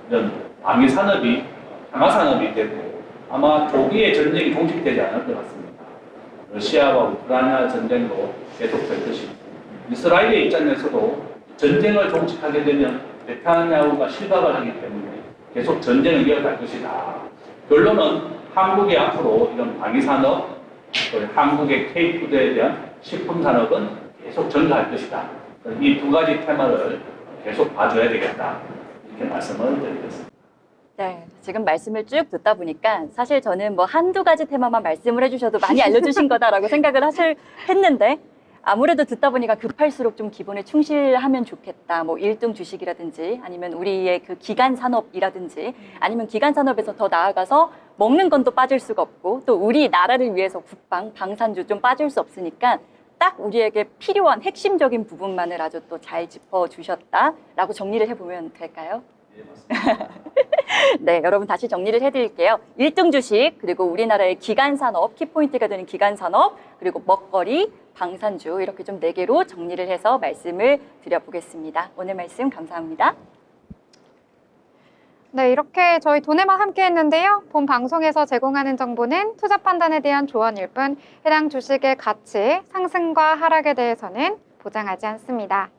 [SPEAKER 5] 이런 방위산업이 강화산업이 되고 아마 조기에 전쟁이 종식되지 않을 것 같습니다. 러시아와 우크라이나 전쟁도 계속될 것이고 이스라엘의 입장에서도 전쟁을 종식하게 되면 네타냐후가 실각을 하기 때문에 계속 전쟁을 이어갈 것이다. 결론은 한국이 앞으로 이런 방위산업, 한국의 K푸드에 대한 식품산업은 계속 증가할 것이다. 이 두 가지 테마를 계속 봐줘야 되겠다. 이렇게 말씀을 드리겠습니다.
[SPEAKER 2] 네, 지금 말씀을 쭉 듣다 보니까 사실 저는 뭐 한두 가지 테마만 말씀을 해주셔도 많이 알려주신 거다라고 생각을 했는데 아무래도 듣다 보니까 급할수록 좀 기본에 충실하면 좋겠다. 뭐 1등 주식이라든지 아니면 우리의 그 기간 산업이라든지 아니면 기간 산업에서 더 나아가서 먹는 건 또 빠질 수가 없고 또 우리 나라를 위해서 국방, 방산주 좀 빠질 수 없으니까 딱 우리에게 필요한 핵심적인 부분만을 아주 또 잘 짚어주셨다라고 정리를 해보면 될까요? 네, 여러분 다시 정리를 해드릴게요. 1등 주식, 그리고 우리나라의 기간 산업, 키포인트가 되는 기간 산업, 그리고 먹거리, 방산주 이렇게 좀 4개로 정리를 해서 말씀을 드려보겠습니다. 오늘 말씀 감사합니다.
[SPEAKER 1] 네, 이렇게 저희 돈에만 함께 했는데요. 본 방송에서 제공하는 정보는 투자 판단에 대한 조언일 뿐 해당 주식의 가치, 상승과 하락에 대해서는 보장하지 않습니다.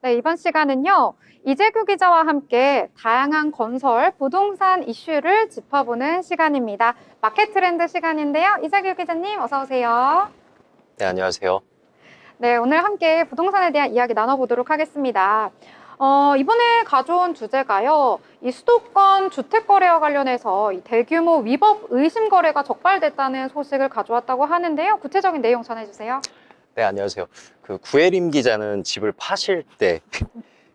[SPEAKER 1] 네, 이번 시간은요. 이재규 기자와 함께 다양한 건설, 부동산 이슈를 짚어보는 시간입니다. 마켓 트렌드 시간인데요. 이재규 기자님 어서 오세요.
[SPEAKER 6] 네, 안녕하세요.
[SPEAKER 1] 네, 오늘 함께 부동산에 대한 이야기 나눠보도록 하겠습니다. 이번에 가져온 주제가요. 이 수도권 주택거래와 관련해서 이 대규모 위법 의심 거래가 적발됐다는 소식을 가져왔다고 하는데요. 구체적인 내용 전해주세요.
[SPEAKER 6] 네, 안녕하세요. 그 구혜림 기자는 집을 파실 때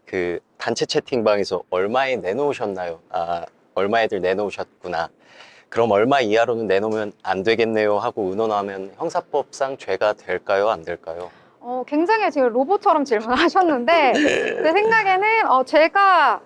[SPEAKER 6] 그 단체 채팅방에서 얼마에 내놓으셨나요? 아, 얼마에들 내놓으셨구나. 그럼 얼마 이하로는 내놓으면 안 되겠네요 하고 의논하면 형사법상 죄가 될까요? 안 될까요?
[SPEAKER 1] 굉장히 지금 로봇처럼 질문하셨는데 제 생각에는 제가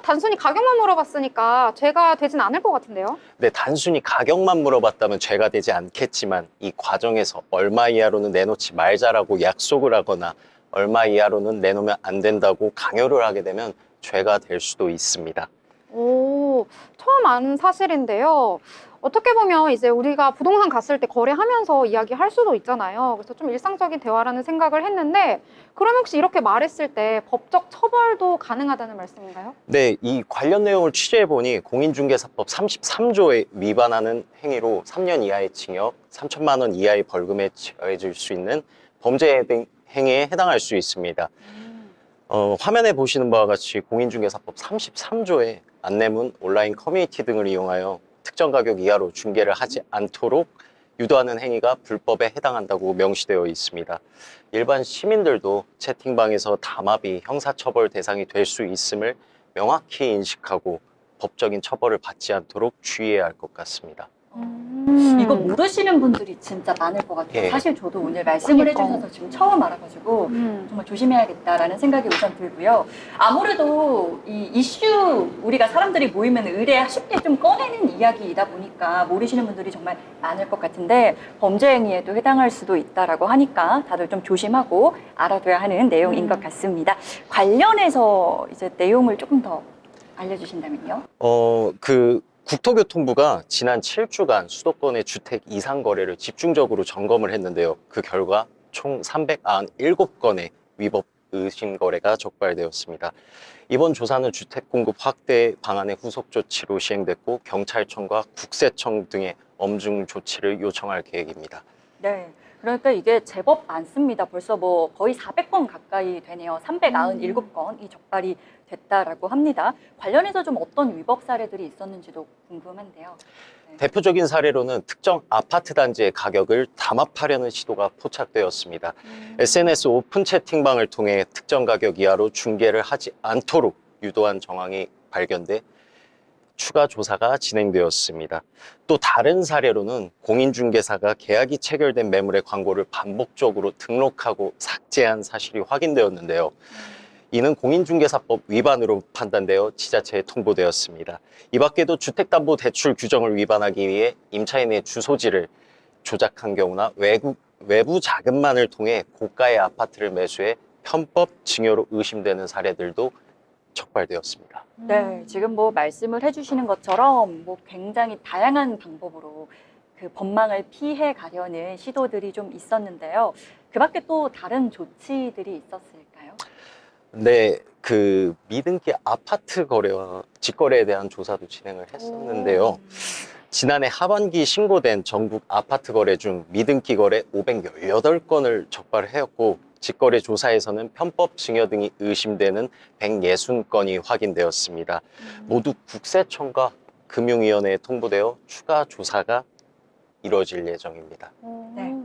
[SPEAKER 1] 단순히 가격만 물어봤으니까 죄가 되진 않을 것 같은데요.
[SPEAKER 6] 네, 단순히 가격만 물어봤다면 죄가 되지 않겠지만 이 과정에서 얼마 이하로는 내놓지 말자라고 약속을 하거나 얼마 이하로는 내놓으면 안 된다고 강요를 하게 되면 죄가 될 수도 있습니다.
[SPEAKER 1] 오, 처음 아는 사실인데요. 어떻게 보면 이제 우리가 부동산 갔을 때 거래하면서 이야기할 수도 있잖아요. 그래서 좀 일상적인 대화라는 생각을 했는데 그럼 혹시 이렇게 말했을 때 법적 처벌도 가능하다는 말씀인가요?
[SPEAKER 6] 네, 이 관련 내용을 취재해보니 공인중개사법 33조에 위반하는 행위로 3년 이하의 징역, 3천만 원 이하의 벌금에 처해질 수 있는 범죄 행위에 해당할 수 있습니다. 화면에 보시는 바와 같이 공인중개사법 33조에 안내문, 온라인 커뮤니티 등을 이용하여 특정 가격 이하로 중개를 하지 않도록 유도하는 행위가 불법에 해당한다고 명시되어 있습니다. 일반 시민들도 채팅방에서 담합이 형사처벌 대상이 될 수 있음을 명확히 인식하고 법적인 처벌을 받지 않도록 주의해야 할 것 같습니다.
[SPEAKER 2] 이거 모르시는 분들이 진짜 많을 것 같아요.
[SPEAKER 6] 예.
[SPEAKER 2] 사실 저도 오늘 말씀을
[SPEAKER 1] 그러니까.
[SPEAKER 2] 해주셔서 지금 처음 알아가지고 정말 조심해야겠다라는 생각이 우선 들고요. 아무래도 이 이슈 우리가 사람들이 모이면 의뢰 쉽게 좀 꺼내는 이야기이다 보니까 모르시는 분들이 정말 많을 것 같은데 범죄 행위에도 해당할 수도 있다라고 하니까 다들 좀 조심하고 알아둬야 하는 내용인 것 같습니다. 관련해서 이제 내용을 조금 더 알려주신다면요.
[SPEAKER 6] 국토교통부가 지난 7주간 수도권의 주택 이상 거래를 집중적으로 점검을 했는데요. 그 결과 총 397건의 위법 의심 거래가 적발되었습니다. 이번 조사는 주택 공급 확대 방안의 후속 조치로 시행됐고 경찰청과 국세청 등의 엄중 조치를 요청할 계획입니다.
[SPEAKER 2] 네. 그러니까 이게 제법 많습니다. 벌써 뭐 거의 400건 가까이 되네요. 397건이 적발이 됐다라고 합니다. 관련해서 좀 어떤 위법 사례들이 있었는지도 궁금한데요. 네.
[SPEAKER 6] 대표적인 사례로는 특정 아파트 단지의 가격을 담합하려는 시도가 포착되었습니다. SNS 오픈 채팅방을 통해 특정 가격 이하로 중개를 하지 않도록 유도한 정황이 발견돼 추가 조사가 진행되었습니다. 또 다른 사례로는 공인중개사가 계약이 체결된 매물의 광고를 반복적으로 등록하고 삭제한 사실이 확인되었는데요. 이는 공인중개사법 위반으로 판단되어 지자체에 통보되었습니다. 이 밖에도 주택담보대출 규정을 위반하기 위해 임차인의 주소지를 조작한 경우나 외부 자금만을 통해 고가의 아파트를 매수해 편법 증여로 의심되는 사례들도 적발되었습니다.
[SPEAKER 2] 네, 지금 뭐 말씀을 해주시는 것처럼 뭐 굉장히 다양한 방법으로 그 법망을 피해 가려는 시도들이 좀 있었는데요. 그 밖에 또 다른 조치들이 있었을까요?
[SPEAKER 6] 네, 그 미등기 아파트 거래와 직거래에 대한 조사도 진행을 했었는데요. 지난해 하반기 신고된 전국 아파트 거래 중 미등기 거래 518건을 적발하였고 직거래 조사에서는 편법 증여 등이 의심되는 160건이 확인되었습니다. 모두 국세청과 금융위원회에 통보되어 추가 조사가 이루어질 예정입니다.
[SPEAKER 2] 네.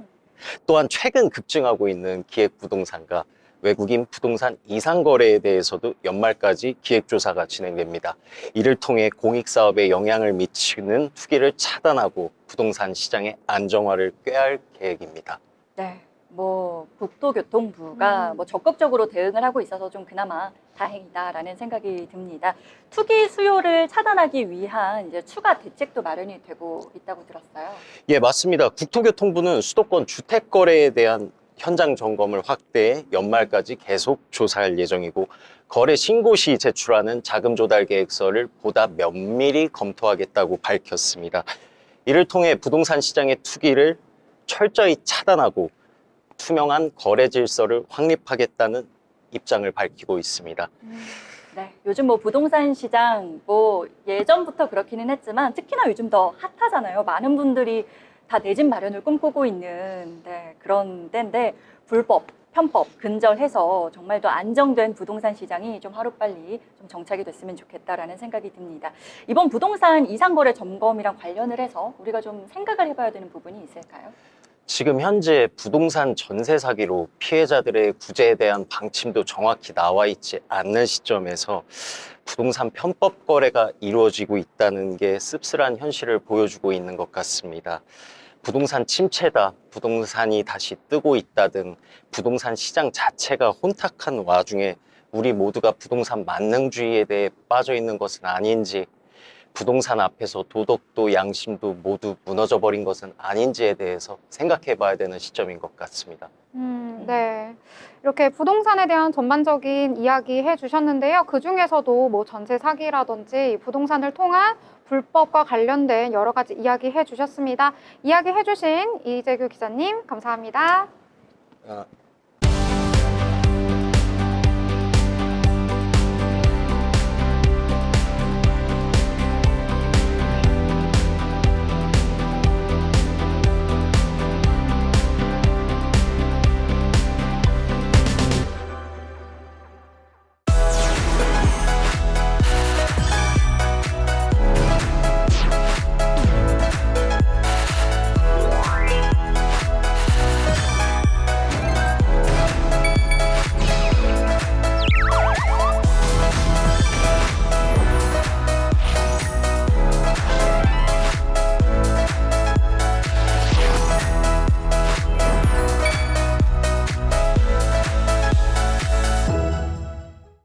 [SPEAKER 6] 또한 최근 급증하고 있는 기획부동산과 외국인 부동산 이상 거래에 대해서도 연말까지 기획조사가 진행됩니다. 이를 통해 공익사업에 영향을 미치는 투기를 차단하고 부동산 시장의 안정화를 꾀할 계획입니다.
[SPEAKER 2] 네, 뭐 국토교통부가 뭐 적극적으로 대응을 하고 있어서 좀 그나마 다행이다라는 생각이 듭니다. 투기 수요를 차단하기 위한 이제 추가 대책도 마련이 되고 있다고 들었어요.
[SPEAKER 6] 예, 맞습니다. 국토교통부는 수도권 주택 거래에 대한 현장 점검을 확대해 연말까지 계속 조사할 예정이고 거래 신고 시 제출하는 자금 조달 계획서를 보다 면밀히 검토하겠다고 밝혔습니다. 이를 통해 부동산 시장의 투기를 철저히 차단하고 투명한 거래 질서를 확립하겠다는 입장을 밝히고 있습니다.
[SPEAKER 2] 네, 요즘 뭐 부동산 시장 뭐 예전부터 그렇기는 했지만 특히나 요즘 더 핫하잖아요. 많은 분들이 다 내 집 마련을 꿈꾸고 있는 그런 때인데 불법, 편법, 근절해서 정말 더 안정된 부동산 시장이 좀 하루빨리 좀 정착이 됐으면 좋겠다라는 생각이 듭니다. 이번 부동산 이상거래 점검이랑 관련을 해서 우리가 좀 생각을 해봐야 되는 부분이 있을까요?
[SPEAKER 6] 지금 현재 부동산 전세 사기로 피해자들의 구제에 대한 방침도 정확히 나와 있지 않는 시점에서 부동산 편법 거래가 이루어지고 있다는 게 씁쓸한 현실을 보여주고 있는 것 같습니다. 부동산 침체다, 부동산이 다시 뜨고 있다 등 부동산 시장 자체가 혼탁한 와중에 우리 모두가 부동산 만능주의에 대해 빠져 있는 것은 아닌지, 부동산 앞에서 도덕도 양심도 모두 무너져 버린 것은 아닌지에 대해서 생각해 봐야 되는 시점인 것 같습니다.
[SPEAKER 1] 네. 이렇게 부동산에 대한 전반적인 이야기 해주셨는데요. 그 중에서도 뭐 전세 사기라든지 부동산을 통한 불법과 관련된 여러 가지 이야기 해주셨습니다. 이야기 해주신 이재규 기자님, 감사합니다.